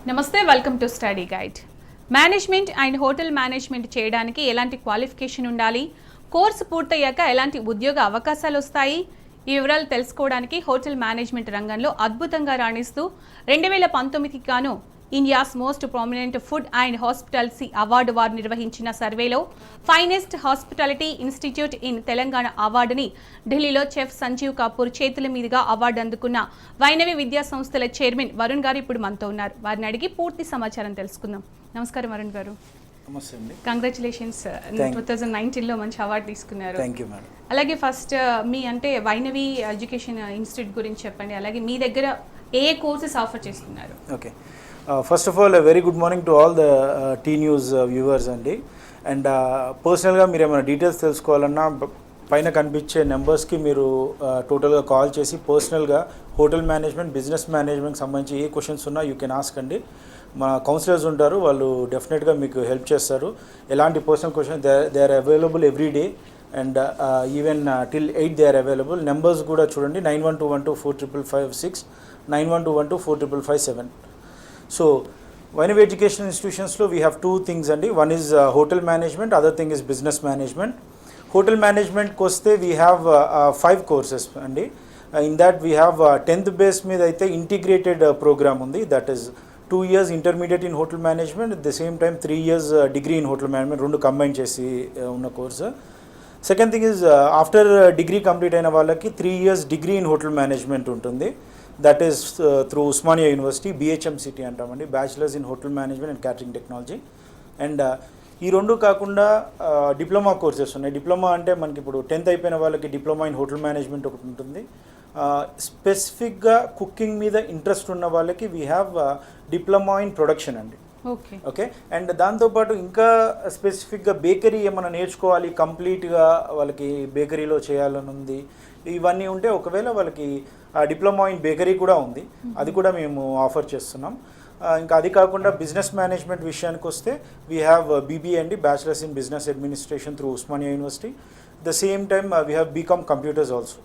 నమస్తే, welcome to study guide. Management and hotel management చేయడానికి ఎలాంటి క్వాలిఫికేషన్ ఉండాలి, కోర్సు పూర్తయ్యాక ఎలాంటి ఉద్యోగ అవకాశాలు వస్తాయి, ఈ వివరాలు తెలుసుకోవడానికి హోటల్ మేనేజ్మెంట్ రంగంలో అద్భుతంగా రాణిస్తూ 2019కి గాను India's most prominent food and hospitality award వారు నిర్వహించిన సర్వేలో finest hospitality institute in Telangana అవార్డుని ఢిల్లీలో చెఫ్ సంజీవ్ కపూర్ చేతుల మీదుగా అవార్డు అందుకున్న వైనవి విద్యా సంస్థల చైర్మన్ వరుణ్ గారు ఇప్పుడు మనతో ఉన్నారు. వారిని అడిగి పూర్తి సమాచారం తెలుసుకుందాం. నమస్కారం వరుణ్ గారు. నమస్తే అండి. కంగ్రాచులేషన్స్, 2019లో మంచి అవార్డు తీసుకున్నారు. Thank you madam. అలాగే ఫస్ట్ మీ అంటే వైనవి ఎడ్యుకేషన్ ఇన్స్టిట్యూట్ గురించి చెప్పండి. అలాగే మీ దగ్గర ఏ కోర్సెస్ ఆఫర్ చేస్తున్నారు? Okay, first of all very good morning to all the T News viewers అండి. అండ్ పర్సనల్గా మీరు ఏమైనా డీటెయిల్స్ తెలుసుకోవాలన్నా పైన కనిపించే నెంబర్స్కి మీరు టోటల్గా కాల్ చేసి పర్సనల్గా హోటల్ మేనేజ్మెంట్, బిజినెస్ మేనేజ్మెంట్కి సంబంధించి ఏ క్వశ్చన్స్ ఉన్నా యూ కెన్ ఆస్క్ అండి. మా కౌన్సిలర్స్ ఉంటారు, వాళ్ళు డెఫినెట్గా మీకు హెల్ప్ చేస్తారు. ఎలాంటి personal question they are available every day and even till 8 they are available. Numbers కూడా చూడండి, 9121245556, 9121245557. So Vainavi educational institutions lo we have two things andi. One is hotel management, other thing is business management. Hotel management koste we have 5 courses andi. In that we have 10th base మీద అయితే integrated program ఉంది. That is 2 years intermediate in hotel management, at the same time 3 years degree in hotel management, రెండు combine చేసి ఉన్న course. Second thing is after degree complete అయిన వాళ్ళకి 3 years degree in hotel management ఉంటుంది. That is through Osmania university, BHMCT అంటామండి, bachelors in hotel management and catering technology. And ఈ రెండు కాకుండా డిప్లొమా కోర్సెస్ ఉన్నాయి. డిప్లొమా అంటే మనకి ఇప్పుడు 10th అయిపోయిన వాళ్ళకి డిప్లొమా ఇన్ హోటల్ మేనేజ్మెంట్ ఒకటి ఉంటుంది. స్పెసిఫిక్గా కుకింగ్ మీద ఇంట్రెస్ట్ ఉన్న వాళ్ళకి we have diploma in production అండి. ఓకే, అండ్ దాంతోపాటు ఇంకా స్పెసిఫిక్గా బేకరీ ఏమైనా నేర్చుకోవాలి, కంప్లీట్గా వాళ్ళకి బేకరీలో చేయాలని ఉంది, ఇవన్నీ ఉంటే ఒకవేళ వాళ్ళకి డిప్లొమా ఇన్ బేకరీ కూడా ఉంది, అది కూడా మేము ఆఫర్ చేస్తున్నాం. ఇంకా అది కాకుండా బిజినెస్ మేనేజ్మెంట్ విషయానికి వస్తే వీ హ్యావ్ BBA అండి, bachelors in business administration through Osmania university. The same time we have BCom computers also.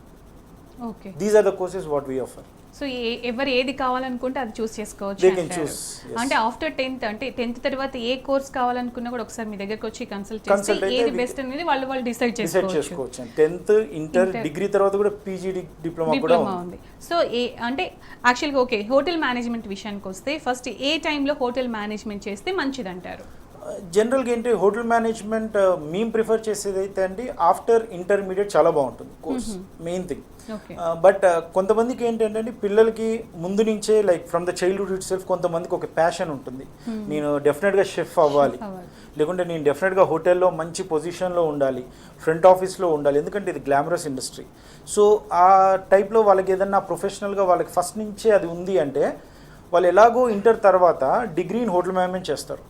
Okay, these are the courses what we offer. So ఎవరు ఏది కావాలనుకుంటే అది చూస్ చేసుకోవచ్చు. అంటే ఆఫ్టర్ 10th అంటే 10th తర్వాత ఏ కోర్స్ కావాలనుకున్నా కూడా ఒకసారి మీ దగ్గరకు వచ్చి కన్సల్ట్ చేసి ఏది బెస్ట్ అనేది వాళ్ళు డిసైడ్ చేసుకోవచ్చు. 10th ఇంటర్ డిగ్రీ తర్వాత కూడా PG డిప్లొమా కూడా ఉంది. సో అంటే యాక్చువల్గా ఓకే, హోటల్ మేనేజ్మెంట్ విషయానికి వస్తే ఫస్ట్ ఏ టైంలో హోటల్ మేనేజ్మెంట్ చేస్తే మంచిది అంటారు? జనరల్గా ఏంటి హోటల్ మేనేజ్మెంట్ మేము ప్రిఫర్ చేసేది అయితే అండి ఆఫ్టర్ ఇంటర్మీడియట్ చాలా బాగుంటుంది కోర్స్, మెయిన్ థింగ్. బట్ కొంతమందికి ఏంటంటే పిల్లలకి ముందు నుంచే like from the childhood it self కొంతమందికి ఒక ప్యాషన్ ఉంటుంది, నేను డెఫినెట్గా షెఫ్ అవ్వాలి, లేకుంటే నేను డెఫినెట్గా హోటల్లో మంచి పొజిషన్లో ఉండాలి, ఫ్రంట్ ఆఫీస్లో ఉండాలి, ఎందుకంటే ఇది గ్లామరస్ ఇండస్ట్రీ. సో ఆ టైప్లో వాళ్ళకి ఏదన్నా ప్రొఫెషనల్గా వాళ్ళకి ఫస్ట్ నుంచే అది ఉంది అంటే వాళ్ళు ఎలాగో ఇంటర్ తర్వాత డిగ్రీ ఇన్ హోటల్ మేనేజ్మెంట్ చేస్తారు.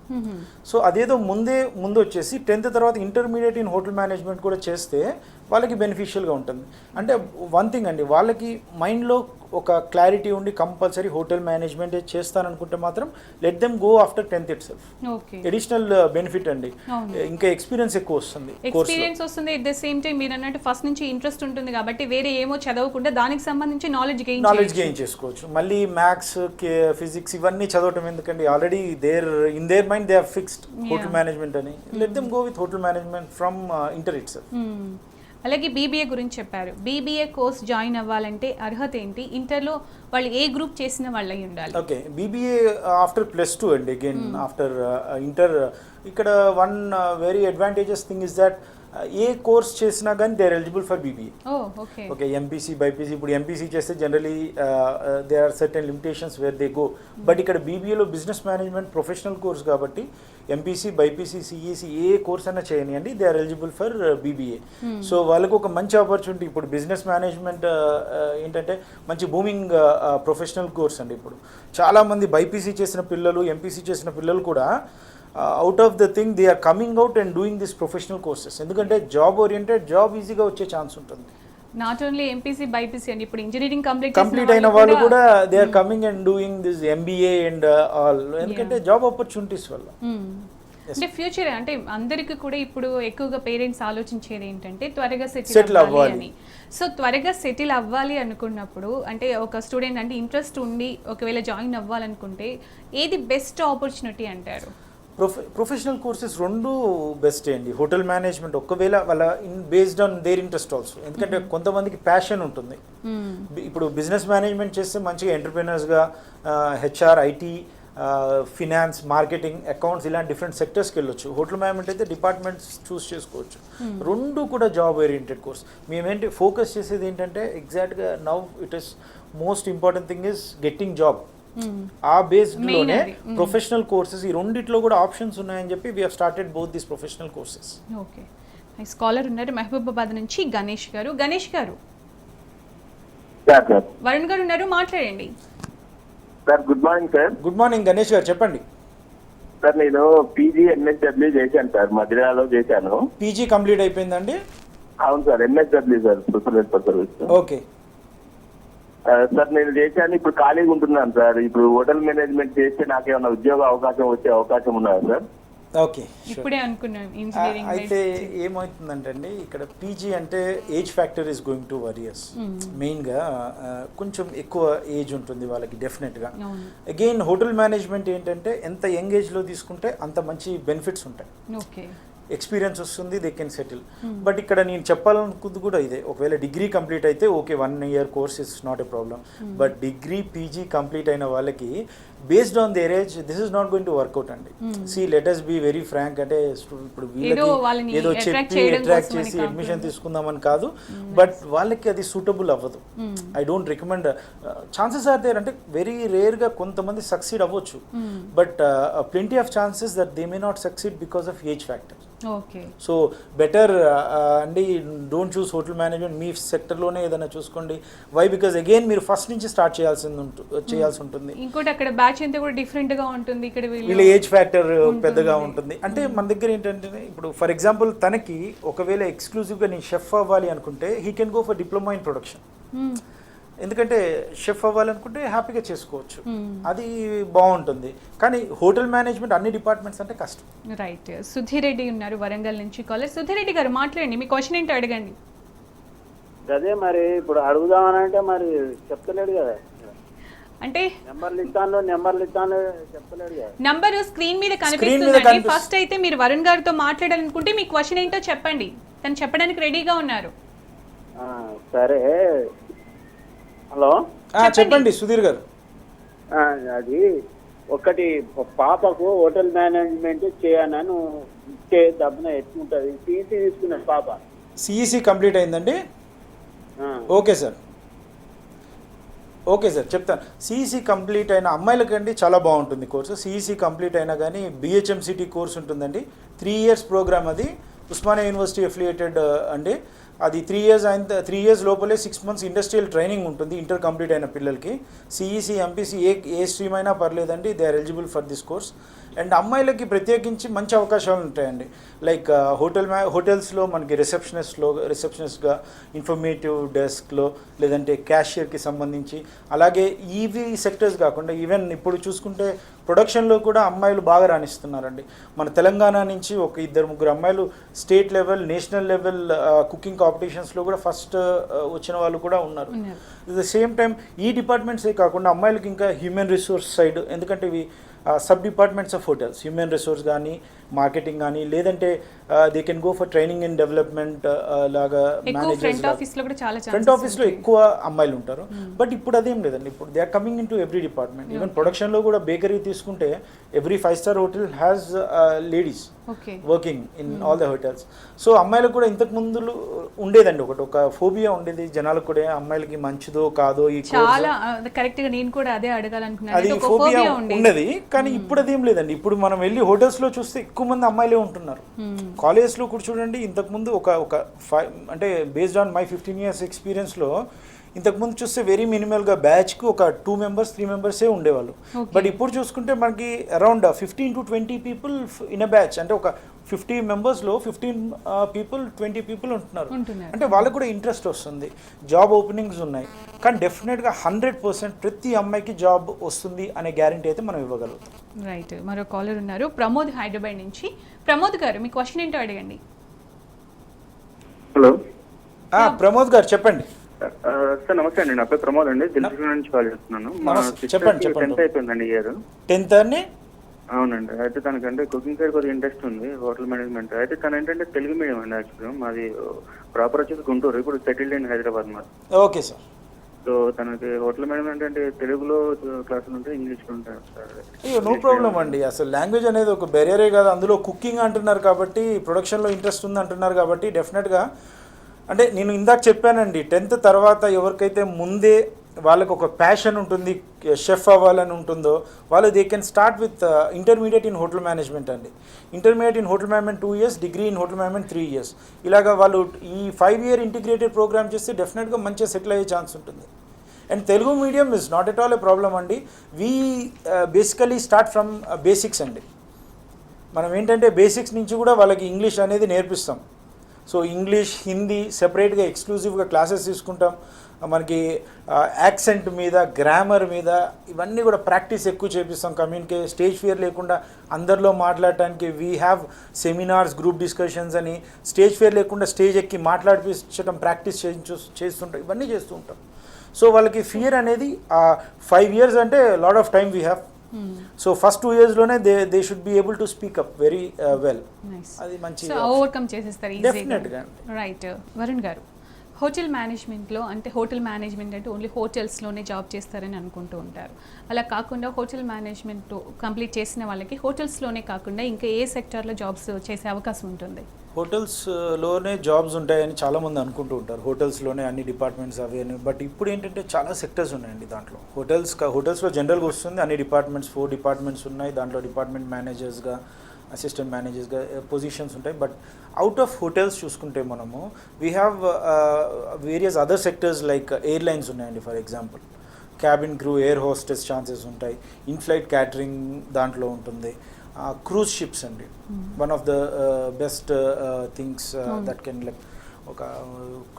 సో అదేదో ముందు వచ్చేసి 10th తర్వాత ఇంటర్మీడియట్ ఇన్ హోటల్ మేనేజ్మెంట్ కూడా చేస్తే వాళ్ళకి బెనిఫిషియల్గా ఉంటుంది. అంటే వన్ థింగ్ అండి, వాళ్ళకి మైండ్లో ఒక క్లారిటీ ఉండి కంపల్సరీ హోటల్ మేనేజ్మెంట్ చేస్తాననుకుంటే మాత్రం let them go after 10th it self. Additional benefit అండి, ఇంకా ఎక్స్పీరియన్స్ ఎక్కువ వస్తుంది. ఎట్ ద సేమ్ టైం మీరు అన్నట్టు ఫస్ట్ నుంచి ఇంట్రెస్ట్ ఉంటుంది కాబట్టి వేరే ఏమో చదవకుండా దానికి సంబంధించి నాలెడ్జ్ గెయిన్ చేసుకోవచ్చు. మళ్ళీ మ్యాథ్స్, ఫిజిక్స్ ఇవన్నీ చదవటం ఎందుకండి, already in their mind they have fixed hotel management అని. Let them go with hotel management from inter itself. అలాగే BBA గురించి చెప్పారు. BBA కోర్స్ జాయిన్ అవ్వాలంటే అర్హత ఏంటి? ఇంటర్లో వాళ్ళు ఏ గ్రూప్ చేసిన వాళ్ళు అయి ఉండాలి? ఓకే, BBA ఆఫ్టర్ +2 అండి. అగైన్ ఆఫ్టర్ ఇంటర్ ఇక్కడ one very advantages thing is that ఏ కోర్స్ చేసినా కానీ they are eligible for BBA. Okay, MPC, BPC. ఇప్పుడు MPC చేస్తే generally they are certain limitations where they go. But ఇక్కడ BBAలో business management professional course కాబట్టి MPC, BPC, CEC ఏ course అయినా చేయనియండి, they are eligible for BBA. So వాళ్ళకు ఒక మంచి ఆపర్చునిటీ. ఇప్పుడు బిజినెస్ మేనేజ్మెంట్ ఏంటంటే మంచి బూమింగ్ ప్రొఫెషనల్ కోర్స్ అండి. ఇప్పుడు చాలామంది BPC చేసిన పిల్లలు, MPC చేసిన పిల్లలు కూడా out of the thing they are coming out and doing this professional courses. ఎందుకంటే జాబ్ ఓరియంటెడ్, జాబ్ ఈజీగా వచ్చే ఛాన్స్ ఉంటుంది. నాట్ ఓన్లీ MPC, BPC అండి, ఇప్పుడు ఇంజనీరింగ్ కంప్లీట్ అయిన వాళ్ళు కూడా they are coming and doing this MBA and all, ఎందుకంటే జాబ్ ఆపర్చునిటీస్ వల్ల. అంటే ఫ్యూచర్ అంటే అందరికీ కూడా ఇప్పుడు ఎక్కువగా పేరెంట్స్ ఆలోచించేది ఏంటంటే త్వరగా Settle సెటిల్ అవ్వాలి అవ్వాలి. అని. సో త్వరగా సెటిల్ అవ్వాలి అనుకున్నప్పుడు అంటే ఒక స్టూడెంట్ అంటే ఇంట్రెస్ట్ ఉండి ఒకవేళ జాయిన్ అవ్వాలనుకుంటే ఏది బెస్ట్ ఆపర్చునిటీ అంటారు? ప్రొఫెషనల్ కోర్సెస్ రెండు బెస్ట్ అండి. హోటల్ మేనేజ్మెంట్ ఒకవేళ వాళ్ళ based on their interest also, ఎందుకంటే కొంతమందికి ప్యాషన్ ఉంటుంది. ఇప్పుడు బిజినెస్ మేనేజ్మెంట్ చేస్తే మంచిగా ఎంటర్ప్రినర్స్గా HR, IT, finance, marketing, accounts ఇలాంటి డిఫరెంట్ సెక్టర్స్కి వెళ్ళొచ్చు. హోటల్ మేనేజ్మెంట్ అయితే డిపార్ట్మెంట్స్ చూస్ చేసుకోవచ్చు. రెండు కూడా జాబ్ ఓరియంటెడ్ కోర్స్. మేమేంటి ఫోకస్ చేసేది ఏంటంటే ఎగ్జాక్ట్గా now it is most important thing is getting job. ఆ బేస్డ్లోనే ప్రొఫెషనల్ కోర్సెస్ ఈ రెండిట్లో కూడా ఆప్షన్స్ ఉన్నాయని చెప్పి we have started both these professional courses. Okay, scholar ఉన్నారు మహబూబాబాద్ నుంచి గణేష్ గారు. గణేష్ గారు, వరుణ్ గారు ఉన్నారు, మాట్లాడండి. Sir good morning sir. Good morning Ganesh గారు, చెప్పండి. సార్ నేను పీజీ ఎంఎస్డబ్ల్యూ చేశాను సార్, మధురాలో చేశాను. పీజీ కంప్లీట్ అయిపోయిందండి? అవును sir, MSW sir, super service. Okay sir నేను చేశాను, ఇప్పుడు ఖాళీగా ఉంటున్నాను సార్. ఇప్పుడు హోటల్ మేనేజ్మెంట్ చేస్తే నాకేమైనా ఉద్యోగ అవకాశం వచ్చే అవకాశం ఉన్నదా సార్? ఓకే, ఇప్పుడే అనుకున్నాను ఇంజనీరింగ్. అయితే ఏమవుతుందంటే అండి, ఇక్కడ పీజీ అంటే age factor is going to various. మెయిన్గా కొంచెం ఎక్కువ ఏజ్ ఉంటుంది వాళ్ళకి డెఫినెట్గా. అగైన్ హోటల్ మేనేజ్మెంట్ ఏంటంటే ఎంత యంగ్ ఏజ్లో తీసుకుంటే అంత మంచి బెనిఫిట్స్ ఉంటాయి. ఓకే, ఎక్స్పీరియన్స్ వస్తుంది, దే కెన్ సెటిల్. బట్ ఇక్కడ నేను చెప్పాలనుకుంది కూడా ఇదే, ఒకవేళ డిగ్రీ కంప్లీట్ అయితే okay 1 year course is not a problem. But degree PG complete అయిన వాళ్ళకి based on their age this is not going to work out అండి. See let us be very frank, అంటే ఇప్పుడు వీళ్ళకి ఏదో చెప్పి అట్రాక్ట్ చేసి అడ్మిషన్ తీసుకుందామని కాదు, బట్ వాళ్ళకి అది సూటబుల్ అవ్వదు. I don't recommend. Chances are there, అంటే వెరీ రేర్గా కొంతమంది సక్సీడ్ అవ్వచ్చు, but plenty of chances that they may not succeed because of age factor. Okay, so better అండి, డోంట్ చూస్ హోటల్ మేనేజ్మెంట్, మీ సెక్టర్లోనే ఏదైనా చూసుకోండి. వై? బికాజ్ అగైన్ మీరు ఫస్ట్ నుంచి స్టార్ట్ చేయాల్సి ఉంటుంది. ఇంకోటి అక్కడ బ్యాచ్ అంతా కూడా డిఫరెంట్ గా ఉంటుంది. ఇక్కడ వీళ్ళ ఏజ్ ఫ్యాక్టర్ పెద్దగా ఉంటుంది. అంటే మన దగ్గర ఏంటంటే ఇప్పుడు ఫర్ ఎగ్జాంపుల్ తనకి ఒకవేళ ఎక్స్క్లూజివ్గా నేను షెఫ్ అవ్వాలి అనుకుంటే he can go for diploma in production. ఎందుకంటే షెఫ్ అవ్వాలనుకుంటే హ్యాపీగా చేసుకోవచ్చు, అది బాగుంటుంది. కానీ హోటల్ మేనేజ్మెంట్ అన్ని డిపార్ట్మెంట్స్ అంటే కష్టం. రైట్. సుధీర్ రెడ్డి ఉన్నారు వరంగల్ నుంచి కాలర్. సుధీర్ రెడ్డి గారు మాట్లాడండి, మీ క్వశ్చన్ ఏంటో అడగండి. అదే మరి ఇప్పుడు అడుగుదామనంటే మరి చెప్తలేడు కదా, అంటే నెంబర్లు ఇస్తాను చెప్తలేడు కదా. నంబర్ స్క్రీన్ మీద కనిపిస్తుందండి. ఫస్ట్ అయితే మీరు వరుణ్ గారితో మాట్లాడాలనుకుంటే మీ క్వశ్చన్ ఏంటో చెప్పండి, తను చెప్పడానికి రెడీగా ఉన్నారు. సరే, హలో చెప్పండి సుధీర్ గారు. అది ఒకటి పాపకు హోటల్ మేనేజ్మెంట్ చేయనని ఇచ్చే డబ్బున ఎత్తుకుంటుంది. సిఈసి తీసుకున్నాను పాప. సిఈసి కంప్లీట్ అయిందండి? ఓకే సార్, ఓకే సార్ చెప్తాను. సిఈసి కంప్లీట్ అయిన అమ్మాయిలకండి చాలా బాగుంటుంది కోర్సు. సిఈసి కంప్లీట్ అయినా కానీ బిహెచ్ఎంసిటీ కోర్స్ ఉంటుందండి, 3 years ప్రోగ్రామ్. అది ఉస్మానియా యూనివర్సిటీ అఫిలియేటెడ్ అండి. అది 3 years అయిన 3 years లోపలే 6 months ఇండస్ట్రియల్ ట్రైనింగ్ ఉంటుంది ఇంటర్ కంప్లీట్ అయిన పిల్లలకి. సిఈసి, ఎంపీసీ ఏ స్ట్రీమ్ అయినా పర్లేదండి, they are eligible for this course. And అమ్మాయిలకి ప్రత్యేకించి మంచి అవకాశాలు ఉంటాయండి. లైక్ హోటల్స్లో మనకి రిసెప్షనిస్ట్గా, ఇన్ఫర్మేటివ్ డెస్క్లో, లేదంటే క్యాషియర్కి సంబంధించి, అలాగే ఈవీ సెక్టర్స్ కాకుండా ఈవెన్ ఇప్పుడు చూసుకుంటే ప్రొడక్షన్లో కూడా అమ్మాయిలు బాగా రాణిస్తున్నారండి. మన తెలంగాణ నుంచి ఒక 2-3 అమ్మాయిలు state level, national level cooking కాంపిటీషన్స్లో కూడా ఫస్ట్ వచ్చిన వాళ్ళు కూడా ఉన్నారు. అట్ ద సేమ్ టైం ఈ డిపార్ట్మెంట్సే కాకుండా అమ్మాయిలకి ఇంకా హ్యూమన్ రిసోర్స్ సైడ్, ఎందుకంటే ఇవి sub departments of hotels, human resource కానీ, మార్కెటింగ్ కానీ, లేదంటే they can go for training and development లాగా మేనేజర్స్. ఫ్రంట్ ఆఫీస్లో ఎక్కువ అమ్మాయిలు ఉంటారు. బట్ ఇప్పుడు అదేం లేదండి, ఇప్పుడు they are coming into every department. Even ప్రొడక్షన్లో కూడా బేకరీ తీసుకుంటే every 5-star hotel has ladies working in all the hotels. So అమ్మాయిలకు కూడా ఇంతకు ముందు ఉండేదండి ఒక ఫోబియా ఉండేది జనాలకు కూడా, అమ్మాయిలకి మంచిదో కాదో ఈ చాలా కరెక్ట్ గా నేను కూడా అదే అడగాలనుకున్నాను. అది ఫోబియా ఉండేది. కానీ ఇప్పుడు అదేం లేదండి. ఇప్పుడు మనం వెళ్ళి హోటల్స్లో చూస్తే ఎక్కువ మంది అమ్మాయిలే ఉంటున్నారు. కాలేజ్లో కూడా చూడండి, ఇంతకుముందు ఒక అంటే బేస్డ్ ఆన్ మై 15 years ఎక్స్పీరియన్స్లో ఇంతకుముందు చూస్తే వెరీ మినిమల్గా బ్యాచ్కి ఒక 2 members 3 members ఉండేవాళ్ళు. బట్ ఇప్పుడు చూసుకుంటే మనకి around 15 to 20 people in a batch, అంటే ఒక 50 మెంబర్స్లో 15 పీపుల్ 20 పీపుల్ ఉంటున్నారు. ఉంటున్నారు. అంటే వాళ్ళకు కూడా ఇంట్రెస్ట్ వస్తుంది, జాబ్ ఓపెనింగ్స్ ఉన్నాయి. కానీ డెఫినెట్గా 100% ప్రతి అమ్మాయికి జాబ్ వస్తుంది అనే గ్యారంటీ అయితే మనం ఇవ్వగలుగుతాం. రైట్, మరో కాలర్ ఉన్నారు, ప్రమోద్ హైదరాబాద్ నుంచి. ప్రమోద్ గారు మీ క్వశ్చన్ ఏంటో అడగండి. హలో ప్రమోద్ గారు చెప్పండి. సార్ నమస్తే అండి, నా పేరు ప్రమోద్ అండి, దిల్సుఖ్ నుంచి కాల్ చేస్తున్నాను. మా నమస్తే. చెప్పండి. 10th అయిపోయిందండి ఇయర్. 10th అని? అవునండి. అయితే తనకంటే కుకింగ్ సైడ్ కొద్దిగా ఇంట్రెస్ట్ ఉంది, హోటల్ మేనేజ్మెంట్. అయితే తను ఏంటంటే తెలుగు మీడియం అండి, యాక్చువల్గా మాది ప్రాపర్ వచ్చేసి గుంటూరు, ఇప్పుడు సెటిల్డ్ ఇన్ హైదరాబాద్ మాది. Okay sir. సో తనకి హోటల్ మేనేజ్మెంట్ అంటే తెలుగులో క్లాసులు ఉంటాయి, ఇంగ్లీష్లో ఉంటాయి సార్. అయ్యో నో ప్రాబ్లం అండి, అసలు లాంగ్వేజ్ అనేది ఒక బెరియరే కాదు. అందులో కుకింగ్ అంటున్నారు కాబట్టి, ప్రొడక్షన్లో ఇంట్రెస్ట్ ఉంది అంటున్నారు కాబట్టి డెఫినెట్గా, అంటే నేను ఇందాక చెప్పానండి, 10th తర్వాత ఎవరికైతే ముందే వాళ్ళకు ఒక ప్యాషన్ ఉంటుంది, షెఫ్ అవ్వాలని ఉంటుందో వాళ్ళు they can start with intermediate in hotel management అండి. Intermediate in hotel management 2 years, degree in hotel management 3 years. ఇలాగా వాళ్ళు ఈ 5-year ఇంటిగ్రేటెడ్ ప్రోగ్రామ్ చేస్తే డెఫినెట్గా మంచిగా సెటిల్ అయ్యే ఛాన్స్ ఉంటుంది. And Telugu medium is not at all a problem అండి. We basically start from basics అండి. మనం ఏంటంటే బేసిక్స్ నుంచి కూడా వాళ్ళకి ఇంగ్లీష్ అనేది నేర్పిస్తాం. సో ఇంగ్లీష్, హిందీ సెపరేట్గా ఎక్స్క్లూజివ్గా క్లాసెస్ తీసుకుంటాం. మనకి యాక్సెంట్ మీద, గ్రామర్ మీద ఇవన్నీ కూడా ప్రాక్టీస్ ఎక్కువ చేపిస్తాం. కమ్యూనికేషన్, స్టేజ్ ఫియర్ లేకుండా అందరిలో మాట్లాడటానికి we have seminars, group discussions అని. స్టేజ్ ఫియర్ లేకుండా స్టేజ్ ఎక్కి మాట్లాడిపించడం ప్రాక్టీస్ చేస్తుంటాం, ఇవన్నీ చేస్తూ ఉంటాం. సో వాళ్ళకి ఫియర్ అనేది 5 years అంటే lot of time we have. So first 2 yearsలోనే they should be able to speak up very well. అది మంచి ఓవర్కమ్ చేసేస్తారు డెఫినెట్గా. రైట్. వరుణ్ గారు, హోటల్ మేనేజ్మెంట్లో అంటే హోటల్ మేనేజ్మెంట్ అంటే ఓన్లీ హోటల్స్లోనే జాబ్ చేస్తారని అనుకుంటూ ఉంటారు. అలా కాకుండా హోటల్ మేనేజ్మెంట్ కంప్లీట్ చేసిన వాళ్ళకి హోటల్స్లోనే కాకుండా ఇంకా ఏ సెక్టార్లో జాబ్స్ చేసే అవకాశం ఉంటుంది? హోటల్స్లోనే జాబ్స్ ఉంటాయని చాలామంది అనుకుంటూ ఉంటారు, హోటల్స్లోనే అన్ని డిపార్ట్మెంట్స్ అవి అని. బట్ ఇప్పుడు ఏంటంటే చాలా సెక్టర్స్ ఉన్నాయండి దాంట్లో. హోటల్స్లో జనరల్గా వస్తుంది అన్ని డిపార్ట్మెంట్స్, 4 డిపార్ట్మెంట్స్ ఉన్నాయి. దాంట్లో డిపార్ట్మెంట్ మేనేజర్స్గా, అసిస్టెంట్ మేనేజర్స్గా పొజిషన్స్ ఉంటాయి. బట్ అవుట్ ఆఫ్ హోటల్స్ చూసుకుంటే మనము we have various other sectors like airlines ఉన్నాయండి. For example cabin crew, air hostess chances ఉంటాయి. ఇన్ఫ్లైట్ క్యాటరింగ్ దాంట్లో ఉంటుంది. క్రూజ్ షిప్స్ అండి, one of the best things that can like ఒక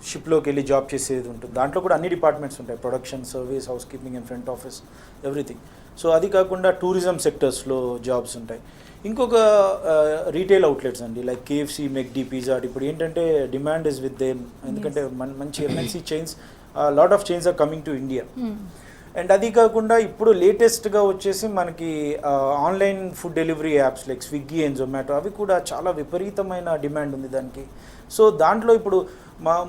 షిప్లోకి వెళ్ళి జాబ్ చేసేది ఉంటుంది. దాంట్లో కూడా అన్ని డిపార్ట్మెంట్స్ ఉంటాయి, production, service, housekeeping and front office, everything. So అది కాకుండా టూరిజం సెక్టర్స్లో జాబ్స్ ఉంటాయి. ఇంకొక రీటైల్ అవుట్లెట్స్ అండి, లైక్ కేఎఫ్సి, మెక్డీ, పిజ్జా. ఇప్పుడు ఏంటంటే డిమాండ్ ఇస్ విత్ దేమ్, ఎందుకంటే మంచి MNC chains, lot of chains are coming to India. And అది కాకుండా ఇప్పుడు లేటెస్ట్గా వచ్చేసి మనకి online food delivery apps like Swiggy and Zomato, అవి కూడా చాలా విపరీతమైన డిమాండ్ ఉంది దానికి. సో దాంట్లో ఇప్పుడు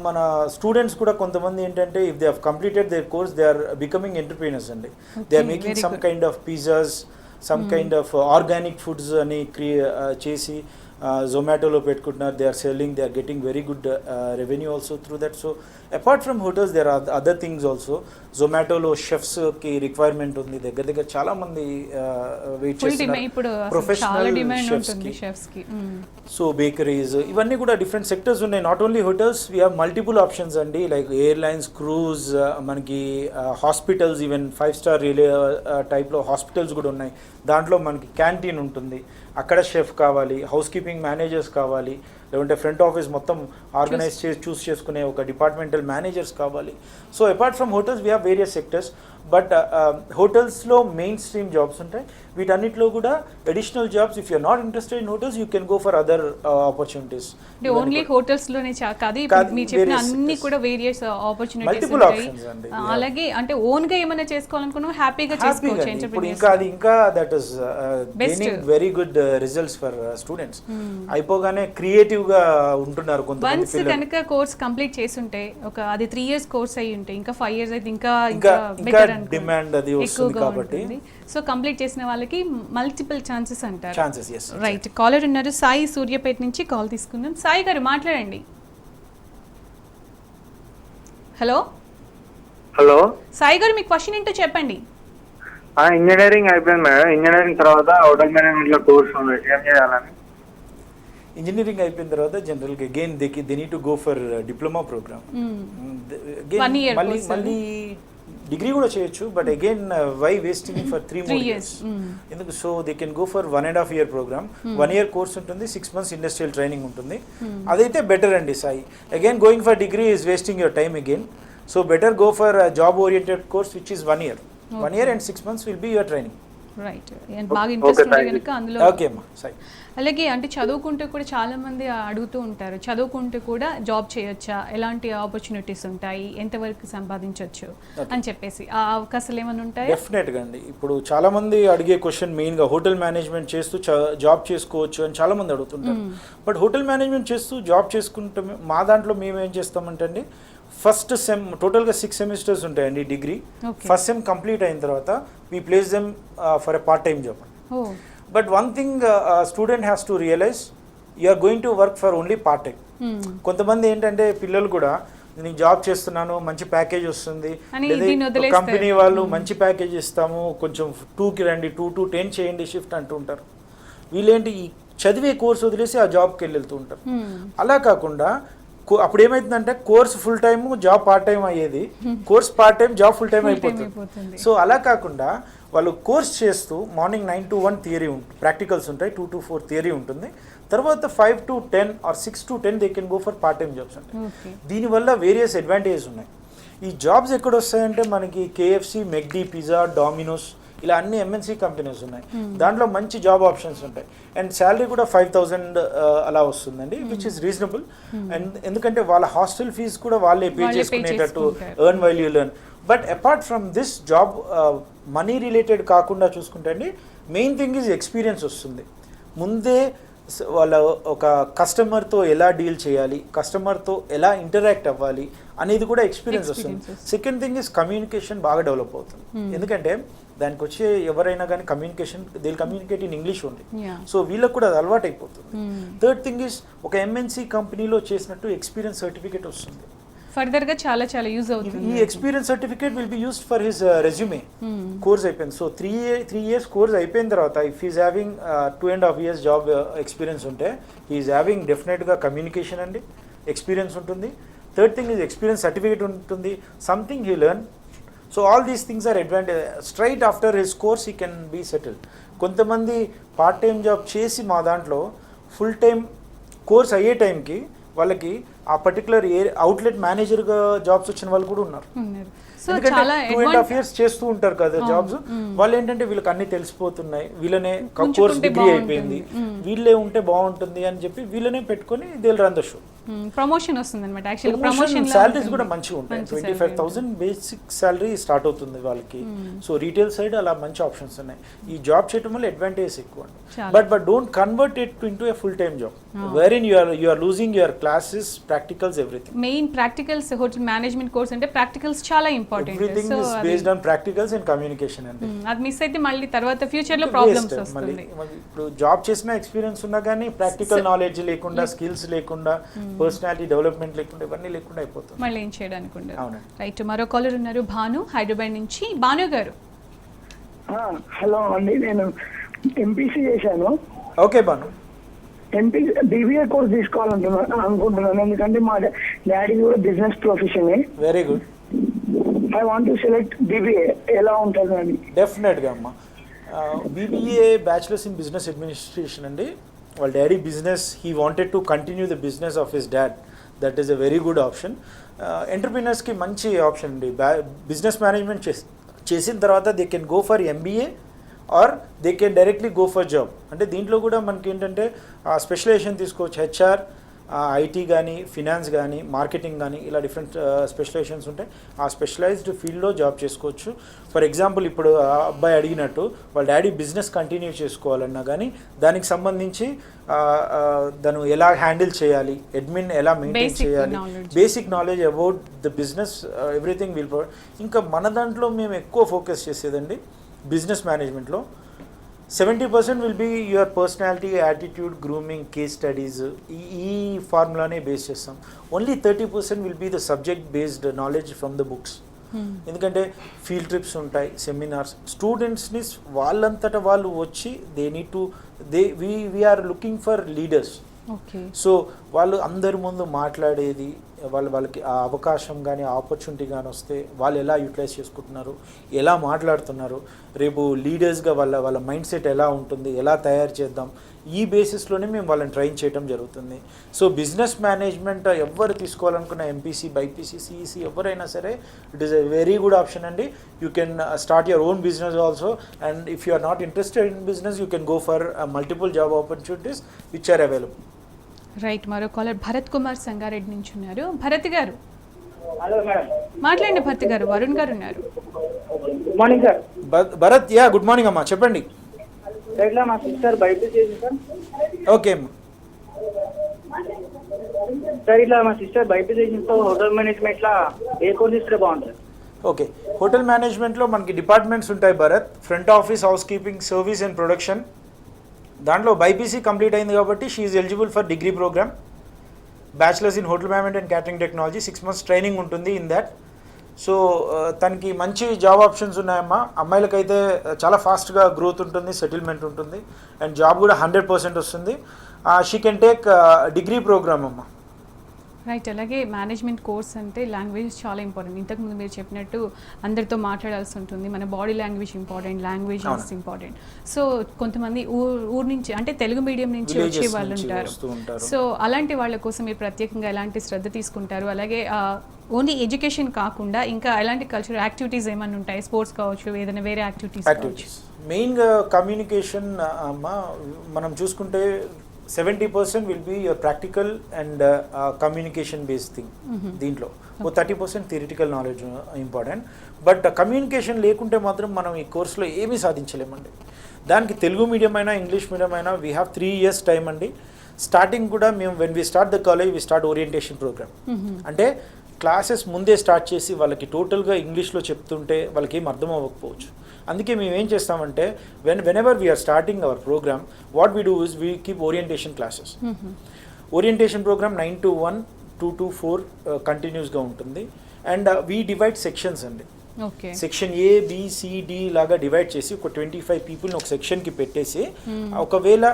మన స్టూడెంట్స్ కూడా కొంతమంది ఏంటంటే if they have completed their course they are becoming entrepreneurs అండి. They are making some kind of pizzas, some kind of organic foods అని చేసి జొమాటోలో పెట్టుకుంటున్నారు. They are selling, they are getting very good revenue also through that. So apart from hotels there are other things also. జొమాటోలో షెఫ్స్కి requirement ఉంది, దగ్గర చాలా మంది వెయిట్ చేస్తున్నారు ప్రొఫెషనల్ షెఫ్స్కి. సో బేకరీస్, ఇవన్నీ కూడా డిఫరెంట్ సెక్టర్స్ ఉన్నాయి. Not only hotels, we have multiple options అండి, లైక్ ఎయిర్లైన్స్, క్రూజ్, మనకి హాస్పిటల్స్, ఈవెన్ 5-star టైప్లో హాస్పిటల్స్ కూడా ఉన్నాయి. దాంట్లో మనకి క్యాంటీన్ ఉంటుంది, అక్కడ షెఫ్ కావాలి, హౌస్ కీపింగ్ మేనేజర్స్ కావాలి, లేదంటే ఫ్రంట్ ఆఫీస్ మొత్తం ఆర్గనైజ్ చూస్ చేసుకునే ఒక డిపార్ట్మెంటల్ మేనేజర్స్ కావాలి. So apart from hotels we have various sectors. But హోటల్స్లో మెయిన్ స్ట్రీమ్ జాబ్స్ ఉంటాయి. వీటన్నిటిలో కూడా additional jobs, if you're not interested in hotels you can go for other opportunities. Only హోటల్స్లోనే కాదు, మీరు చెప్పిన అన్ని కూడా వేరియస్ ఆపర్చునిటీస్ ఉంటాయి. అలాగే అంటే ఓన్గా ఏమైనా చేసుకోవాలనుకున్నా హ్యాపీగా చేసుకోవచ్చు. ఇప్పుడు ఇంకా that is gaining very good results for students. అయిపోగానే క్రియేటివ్గా ఉంటున్నారు కొంతమంది. వన్స్ కనుక కోర్స్ కంప్లీట్ చేసి ఉంటే, అది 3 years కోర్స్ అయ్యి ఉంటే, ఇంకా 5 years అయితే ఇంకా బెటర్ డిమాండ్ అది వస్తుంది కాబట్టి. సో కంప్లీట్ చేసిన వాళ్ళకి మల్టిపుల్ ఛాన్సెస్ అంటారు. yes. రైట్. కాలర్ ఉన్నారు, సాయి సూర్యాపేట నుంచి. కాల్ తీసుకుందాం. సాయి గారు మాట్లాడండి. హలో హలో సాయి గారు, మీ క్వశ్చన్ ఏంటో చెప్పండి. ఇంజనీరింగ్ అయిపోయింది మేడం. ఇంజనీరింగ్ తర్వాత హోటల్ మేనేజ్మెంట్ లో కోర్స్ ఉంది, ఏం చేయాలని? ఇంజనీరింగ్ అయిపోయిన తర్వాత జనరల్గా again they need to go for diploma program. మళ్ళీ డిగ్రీ కూడా చేయొచ్చు, but again why wasting for 3 more years ఎందుకు? So they can go for 1.5 year program, 1 year course ఉంటుంది, 6 months ఇండస్ట్రియల్ ట్రైనింగ్ ఉంటుంది, అదైతే బెటర్ అండి Sai. Again going for degree is wasting your time again. So better go for job oriented course which is 1 year. 1 year and 6 months will be your training. Right, బాగా interest ఉంటే కనుక అందులో. Okay అమ్మా సాయి. అలాగే అంటే చదువుకుంటూ కూడా చాలా మంది అడుగుతూ ఉంటారు, చదువుకుంటూ కూడా జాబ్ చేయొచ్చా, ఎలాంటి ఆపర్చునిటీస్ ఉంటాయి, ఎంతవరకు సంపాదించవచ్చు అని చెప్పేసి ఆ అవకాశాలు ఏమైనా ఉంటాయి? డెఫినెట్గా అండి. ఇప్పుడు చాలా మంది అడిగే క్వశ్చన్ మెయిన్గా హోటల్ మేనేజ్మెంట్ చేస్తూ జాబ్ చేసుకోవచ్చు అని చాలా మంది అడుగుతుంటారు. బట్ హోటల్ మేనేజ్మెంట్ చేస్తూ జాబ్ చేసుకుంటే మా దాంట్లో మేము ఏం చేస్తామంటే అండి, ఫస్ట్ సెమ్ టోటల్గా 6 semesters ఉంటాయండి డిగ్రీ. ఫస్ట్ సెమ్ కంప్లీట్ అయిన తర్వాత we place them for a part time job. But one thing student has to realize you are going to work for only part time. కొంతమంది ఏంటంటే పిల్లలు కూడా నేను job చేస్తున్నాను, మంచి ప్యాకేజ్ వస్తుంది, కంపెనీ వాళ్ళు మంచి ప్యాకేజ్ ఇస్తాము, కొంచెం 2కి రండి, 2 to 10 చేయండి షిఫ్ట్ అంటూ ఉంటారు. వీళ్ళేంటి ఈ చదివే కోర్స్ వదిలేసి ఆ జాబ్కి వెళ్తూ ఉంటారు. అలా కాకుండా అప్పుడు ఏమైతుందంటే course full time, job part time అయ్యేది, course part time, job full time అయిపోతుంది. సో అలా కాకుండా వాళ్ళు కోర్స్ చేస్తూ మార్నింగ్ 9 to 1 థియరీ ఉంటుంది, ప్రాక్టికల్స్ ఉంటాయి, 2 to 4 థియరీ ఉంటుంది, తర్వాత 5 to 10 or 6 to 10 they can go for part time jobs ఉంటాయి. దీనివల్ల వేరియస్ అడ్వాంటేజెస్ ఉన్నాయి. ఈ జాబ్స్ ఎక్కడ వస్తాయంటే మనకి KFC, మెక్డీ, పిజ్జా, డామినోస్ ఇలా అన్ని MNC కంపెనీస్ ఉన్నాయి, దాంట్లో మంచి జాబ్ ఆప్షన్స్ ఉంటాయి. అండ్ శాలరీ కూడా 5,000 అలా వస్తుందండి, విచ్ ఇస్ రీజనబుల్. అండ్ ఎందుకంటే వాళ్ళ హాస్టల్ ఫీజు కూడా వాళ్ళే పే చేసుకునేటట్టు, earn while you learn. But apart from this job money related కాకుండా చూసుకుంటే అండి, మెయిన్ థింగ్ ఈజ్ ఎక్స్పీరియన్స్ వస్తుంది. ముందే వాళ్ళ ఒక కస్టమర్తో ఎలా డీల్ చేయాలి, కస్టమర్తో ఎలా ఇంటరాక్ట్ అవ్వాలి అనేది కూడా ఎక్స్పీరియన్స్ వస్తుంది. సెకండ్ థింగ్ ఇస్ కమ్యూనికేషన్ బాగా డెవలప్ అవుతుంది. ఎందుకంటే దానికి వచ్చే ఎవరైనా కానీ communication, they communicate in English only. So వీళ్ళకి కూడా అది అలవాటు అయిపోతుంది. థర్డ్ థింగ్ ఇస్ ఒక MNC కంపెనీలో చేసినట్టు ఎక్స్పీరియన్స్ సర్టిఫికేట్ వస్తుంది. ఫర్దర్ గా చాలా చాలా యూజ్ అవుతుంది. ఈ experience certificate will be used for his resume. Course అయిపోయింది. సో 3 years కోర్స్ అయిపోయిన తర్వాత if is having 2.5 years job experience ఉంటే ఈజ్ హ్యావింగ్ డెఫినెట్గా కమ్యూనికేషన్ అండి, ఎక్స్పీరియన్స్ ఉంటుంది. Third thing is experience certificate ఉంటుంది, something he learn. So all these things are advantage. Straight after his course he can be settled. కొంతమంది part time job చేసి మా దాంట్లో full time course అయ్యే టైంకి వాళ్ళకి ఆ పర్టికులర్ అవుట్లెట్ మేనేజర్గా జాబ్స్ వచ్చిన వాళ్ళు కూడా ఉన్నారు. ఎందుకంటే 2.5 years చేస్తూ ఉంటారు కదా జాబ్స్, వాళ్ళు ఏంటంటే వీళ్ళకి అన్ని తెలిసిపోతున్నాయి, వీళ్ళనే కోర్స్ డిగ్రీ అయిపోయింది, వీళ్ళే ఉంటే బాగుంటుంది అని చెప్పి వీళ్ళనే పెట్టుకొని they run the show. Promotion వస్తుంది అనమాట. యాక్చువల్లీ ప్రమోషన్ సాలరీస్ కూడా మంచిగా ఉంటాయి. 25,000 బేసిక్ సాలరీ స్టార్ట్ అవుతుంది వాళ్ళకి. సో రీటైల్ సైడ్ అలా మంచి ఆప్షన్స్ ఉన్నాయి. ఈ జాబ్ చేయడం వల్ల అడ్వాంటేజ్ ఎక్కువ అండి. But don't convert it into a full time job wherein you are losing your classes, practicals, everything. Main practicals hotel management course అంటే ప్రాక్టికల్స్ చాలా important. Everything is based on practicals and communication అండి. అది miss అయితే మళ్ళీ తర్వాత future లో problems వస్తుంది. ఇప్పుడు జాబ్ చేసిన ఎక్స్పీరియన్స్ ఉన్నా కానీ ప్రాక్టికల్ నాలెడ్జ్ లేకుండా, స్కిల్స్ లేకుండా, పర్సనాలిటీ డెవలప్మెంట్ లేకుండా, ఇవన్నీ లేకుండా అయిపోతుంది. మళ్ళీ ఏం చేయడానికి ఉండదు. రైట్, మరో కాలర్ ఉన్నారు, భాను హైదరాబాద్ నుంచి. భాను గారు. హలో అండి, నేను MPC చేశాను. ఓకే భాను. BBA కోర్స్ తీసుకోవాలనుకుంటున్నాను, ఎందుకంటే మా డాడీ కూడా business profession. Very good. I want to select BBA. ఎలా ఉంటుంది అని? డెఫినెట్గా అమ్మా. BBA bachelors in business administration అండి. వాళ్ళ daddy business, he wanted to continue the business of his dad. That is a very good option. ఎంటర్ప్రీనర్స్కి మంచి option అండి. బిజినెస్ మేనేజ్మెంట్ చేసిన తర్వాత they can go for MBA or they can directly go for job. అంటే దీంట్లో కూడా మనకి ఏంటంటే స్పెషలైజేషన్ తీసుకోవచ్చు. HR, IT కానీ, ఫినాన్స్ కానీ, మార్కెటింగ్ కానీ, ఇలా డిఫరెంట్ స్పెషలైజేషన్స్ ఉంటాయి. ఆ స్పెషలైజ్డ్ ఫీల్డ్లో జాబ్ చేసుకోవచ్చు. ఫర్ ఎగ్జాంపుల్ ఇప్పుడు ఆ అబ్బాయి అడిగినట్టు వాళ్ళ డాడీ బిజినెస్ కంటిన్యూ చేసుకోవాలన్నా కానీ దానికి సంబంధించి దాన్ని ఎలా హ్యాండిల్ చేయాలి, అడ్మిన్ ఎలా మెయింటైన్ చేయాలి, basic knowledge about the business, everything will provide. ఇంకా మన దాంట్లో మేము ఎక్కువ ఫోకస్ చేసేదండి బిజినెస్ మేనేజ్మెంట్లో 70% will be your personality, attitude, grooming, case studies. ఈ ఫార్ములానే బేస్ చేస్తాం. Only 30% will be the subject based knowledge from the books. ఎందుకంటే ఫీల్డ్ ట్రిప్స్ ఉంటాయి, సెమినార్స్. స్టూడెంట్స్ని వాళ్ళంతటా వాళ్ళు వచ్చి they need to we're looking for leaders. So వాళ్ళు అందరి ముందు మాట్లాడేది, వాళ్ళకి ఆ అవకాశం కానీ ఆపర్చునిటీ కానీ వస్తే వాళ్ళు ఎలా యూటిలైజ్ చేసుకుంటున్నారు, ఎలా మాట్లాడుతున్నారు, రేపు లీడర్స్గా వాళ్ళ మైండ్ సెట్ ఎలా ఉంటుంది, ఎలా తయారు చేద్దాం, ఈ బేసిస్లోనే మేము వాళ్ళని ట్రైన్ చేయడం జరుగుతుంది. సో బిజినెస్ మేనేజ్మెంట్ ఎవరు తీసుకోవాలనుకున్న ఎంపీసీ, బైపీసీ, సిఈసీ ఎవరైనా సరే it is a very good option అండి. You can start your own business also, and if you are not interested in business you can go for multiple job opportunities which are available. Right, మరో caller Bharat Kumar Sangareddy నుంచి ఉన్నారు. భరత్ గారు hello madam. మాట్లాడండి. భరత్ గారు, వరుణ్ గారు ఉన్నారు. Good morning sir. Bharat, good morning అమ్మా, చెప్పండి. ఇట్లా మా సిస్టర్ బయట చేసింది సార్. ఓకే అమ్మా. సార్ ఇట్లా మా సిస్టర్ బయట చేసింది, సో హోటల్ మేనేజ్మెంట్లో ఏ కోర్స్ ఇస్తే బాగుంటుంది? ఓకే, హోటల్ మేనేజ్మెంట్లో మనకి డిపార్ట్మెంట్స్ ఉంటాయి Bharat. Front office, housekeeping, service and production. దాంట్లో బైపీసీ కంప్లీట్ అయింది కాబట్టి she is eligible for degree program, bachelors in hotel management and catering technology. 6 months training ఉంటుంది ఇన్ దాట్. సో తనకి మంచి జాబ్ ఆప్షన్స్ ఉన్నాయమ్మా. అమ్మాయిలకైతే చాలా ఫాస్ట్గా గ్రోత్ ఉంటుంది, సెటిల్మెంట్ ఉంటుంది, అండ్ జాబ్ కూడా 100% వస్తుంది. She can take degree program అమ్మా. రైట్, అలాగే మేనేజ్మెంట్ కోర్స్ అంటే లాంగ్వేజ్ చాలా ఇంపార్టెంట్. ఇంతకుముందు మీరు చెప్పినట్టు అందరితో మాట్లాడాల్సి ఉంటుంది, మన body language important, language is important. So కొంతమంది ఊరు నుంచి అంటే తెలుగు మీడియం నుంచి వచ్చే వాళ్ళు ఉంటారు. సో అలాంటి వాళ్ళ కోసం మీరు ప్రత్యేకంగా ఎలాంటి శ్రద్ధ తీసుకుంటారు? అలాగే ఓన్లీ ఎడ్యుకేషన్ కాకుండా ఇంకా ఎలాంటి కల్చరల్ యాక్టివిటీస్ ఏమైనా ఉంటాయి? స్పోర్ట్స్ కావచ్చు, ఏదైనా వేరే యాక్టివిటీస్? మెయిన్గా కమ్యూనికేషన్ అమ్మా. మనం చూసుకుంటే 70% will be practical and communication based thing. దీంట్లో 30% theoretical knowledge important. But communication లేకుంటే మాత్రం మనం ఈ కోర్సులో ఏమీ సాధించలేమండి. దానికి తెలుగు మీడియం అయినా ఇంగ్లీష్ మీడియం అయినా వీ హ్యావ్ 3 years టైం అండి. స్టార్టింగ్ కూడా మేము when we start the college we start orientation program. అంటే క్లాసెస్ ముందే స్టార్ట్ చేసి వాళ్ళకి టోటల్గా ఇంగ్లీష్లో చెప్తుంటే వాళ్ళకి ఏం అర్థం అవ్వకపోవచ్చు. అందుకే మేము ఏం చేస్తామంటే whenever we are starting our program, what we do is we keep orientation classes. Orientation program 9 to 1, 2 to 4 కంటిన్యూస్గా ఉంటుంది. అండ్ వీ డివైడ్ సెక్షన్స్ అండి. Section A, B, C, D లాగా డివైడ్ చేసి ఒక 25 పీపుల్ని ఒక సెక్షన్కి పెట్టేసి, ఒకవేళ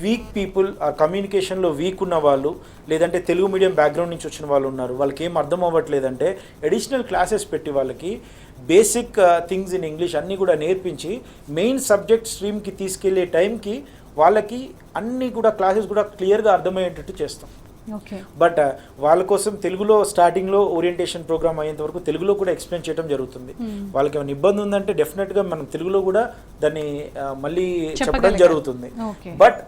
వీక్ పీపుల్ ఆ కమ్యూనికేషన్లో వీక్ ఉన్న వాళ్ళు, లేదంటే తెలుగు మీడియం బ్యాక్గ్రౌండ్ నుంచి వచ్చిన వాళ్ళు ఉన్నారు, వాళ్ళకి ఏం అర్థం అవ్వట్లేదంటే అడిషనల్ క్లాసెస్ పెట్టి వాళ్ళకి బేసిక్ థింగ్స్ ఇన్ ఇంగ్లీష్ అన్నీ కూడా నేర్పించి మెయిన్ సబ్జెక్ట్ స్ట్రీమ్కి తీసుకెళ్లే టైంకి వాళ్ళకి అన్నీ కూడా క్లాసెస్ కూడా క్లియర్గా అర్థమయ్యేటట్టు చేస్తాం. బట్ వాళ్ళ కోసం తెలుగులో స్టార్టింగ్లో ఓరియంటేషన్ ప్రోగ్రామ్ అయ్యేంత వరకు తెలుగులో కూడా ఎక్స్ప్లెయిన్ చేయడం జరుగుతుంది. వాళ్ళకి ఏమైనా ఇబ్బంది ఉందంటే డెఫినెట్గా మనం తెలుగులో కూడా దాన్ని మళ్ళీ చెప్పడం జరుగుతుంది. But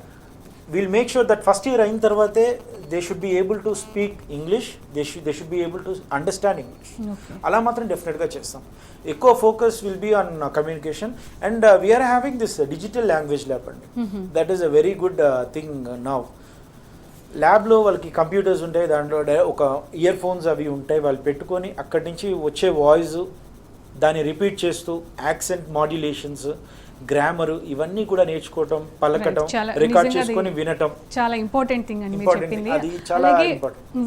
we'll make sure that first year అయిన తర్వాతే they should be able to speak English, they should be able to understand English. అలా మాత్రం డెఫినెట్గా చేస్తాం. ఎక్కువ focus will be on communication. And we are having this digital language lab అండి. That is a very good thing now. ల్యాబ్లో వాళ్ళకి computers ఉంటాయి, దాంట్లో ఒక ఇయర్ ఫోన్స్ అవి ఉంటాయి, వాళ్ళు పెట్టుకొని అక్కడి నుంచి వచ్చే వాయిస్ దాన్ని రిపీట్ చేస్తూ యాక్సెంట్ మాడ్యులేషన్స్, గ్రామర్ ఇవన్నీ కూడా నేర్చుకోవటం, పలకటం, రికార్డ్ చేసుకొని వినటం చాలా ఇంపార్టెంట్ థింగ్ అని మీరు చెప్పింది. అలాగే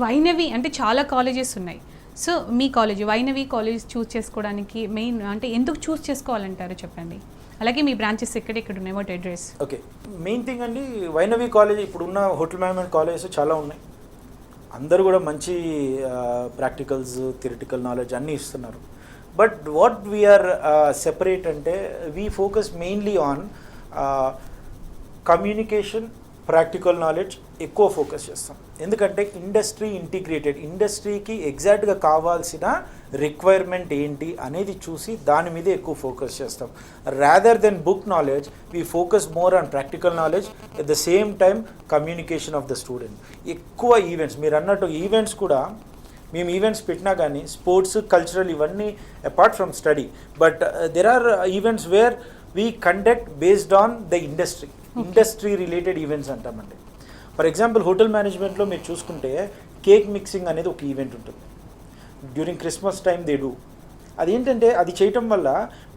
వైనవి అంటే చాలా కాలేజెస్ ఉన్నాయి. సో మీ కాలేజ్ వైనవి కాలేజ్ చూస్ చేసుకోవడానికి మెయిన్ అంటే ఎందుకు చూస్ చేసుకోవాలంటారు చెప్పండి. అలాగే మీ బ్రాంచెస్ ఎక్కడెక్కడ ఉన్నాయి, what address? Okay, main thing అండి వైనవి కాలేజ్ ఇప్పుడున్న హోటల్ మేనేజ్మెంట్ కాలేజెస్ చాలా ఉన్నాయి. అందరూ కూడా మంచి ప్రాక్టికల్స్, థియరిటికల్ నాలెడ్జ్ అన్నీ ఇస్తున్నారు. బట్ వాట్ వీఆర్ సెపరేట్ అంటే we focus mainly on communication, practical knowledge ఎక్కువ ఫోకస్ చేస్తాం. ఎందుకంటే ఇండస్ట్రీ ఇంటిగ్రేటెడ్, ఇండస్ట్రీకి ఎగ్జాక్ట్గా కావాల్సిన రిక్వైర్మెంట్ ఏంటి అనేది చూసి దాని మీద ఎక్కువ ఫోకస్ చేస్తాం. Rather than book knowledge we focus more on practical knowledge at the same time communication of the student. ఎక్కువ ఈవెంట్స్ మీరు అన్నట్టు ఈవెంట్స్ కూడా మేము ఈవెంట్స్ పెట్టినా కానీ స్పోర్ట్స్, కల్చరల్ ఇవన్నీ apart from study. But there are events where we conduct based on the industry related events అంటామండి. For example hotel మేనేజ్మెంట్లో మీరు చూసుకుంటే కేక్ మిక్సింగ్ అనేది ఒక ఈవెంట్ ఉంటుంది. During Christmas time they do. అదేంటంటే అది చేయటం వల్ల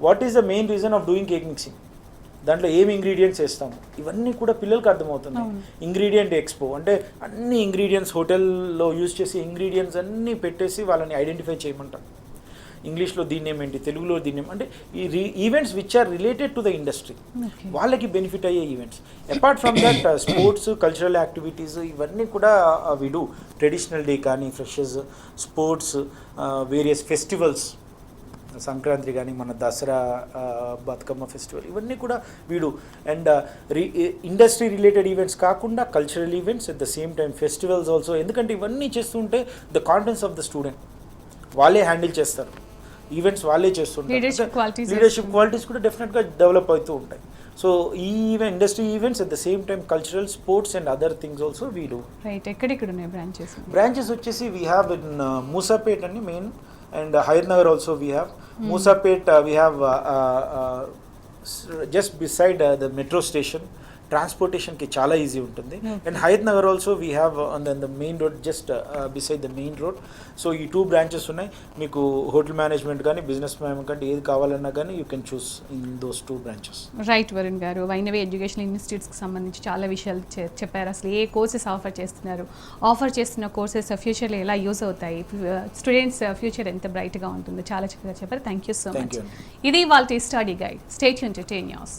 what is the main reason of doing cake mixing, దాంట్లో ఏమి ఇంగ్రీడియంట్స్ వేస్తాము ఇవన్నీ కూడా పిల్లలకు అర్థమవుతుంది. ఇంగ్రీడియంట్ ఎక్స్పో అంటే అన్ని ఇంగ్రీడియంట్స్ హోటల్లో యూజ్ చేసి ఇంగ్రీడియంట్స్ అన్నీ పెట్టేసి వాళ్ళని ఐడెంటిఫై చేయమంటాం. ఇంగ్లీష్లో దీన్ని ఏమేంటి, తెలుగులో దీన్ని అంటే ఈ events which are related to the industry, వాళ్ళకి బెనిఫిట్ అయ్యే events. Apart from that sports, cultural activities ఇవన్నీ కూడా వి డూ. ట్రెడిషనల్ డే కానీ, freshers, sports, various festivals, Sankranti కానీ, మన దసరా, బతుకమ్మ ఫెస్టివల్, ఇవన్నీ కూడా we do. And industry related events కాకుండా cultural events at the same time festivals also. ఎందుకంటే ఇవన్నీ చేస్తుంటే the confidence of the student వాళ్ళే హ్యాండిల్ చేస్తారు, ఈవెంట్స్ వాళ్ళే చేస్తుంటారు. లీడర్షిప్ క్వాలిటీస్ కూడా డెఫినెట్గా డెవలప్ అవుతూ ఉంటాయి. సో ఈ industry events at the same time cultural, sports and other things also we do. Right, ఎక్కడెక్కడ ఉన్నాయి బ్రాంచెస్? బ్రాంచెస్ వచ్చేసి వీ హ్యావ్ ఇన్ మూసాపేట్ అని main, and Hayat Nagar also we have. Musapet we have just beside the metro station. Transportation ki chala easy untundi. And Hayat Nagar also we have on the main road, just beside the main road. So ee two branches unnai. Meeku hotel management gaani, business management gaani edi kavalanna gaani you can choose in those two branches. Right Varun గారు, వైనవే educational ఇన్స్టిట్యూట్స్కి సంబంధించి చాలా విషయాలు చెప్పారు. అసలు ఏ courses offer చేస్తున్నారు, offer చేస్తున్న courses ఫ్యూచర్లో ఎలా యూజ్ అవుతాయి, స్టూడెంట్స్ ఫ్యూచర్ ఎంత బ్రైట్గా ఉంటుందో చాలా చక్కగా చెప్పారు. Thank you so much. ఇది వాళ్ళ study guide. Stay tune to 10 News.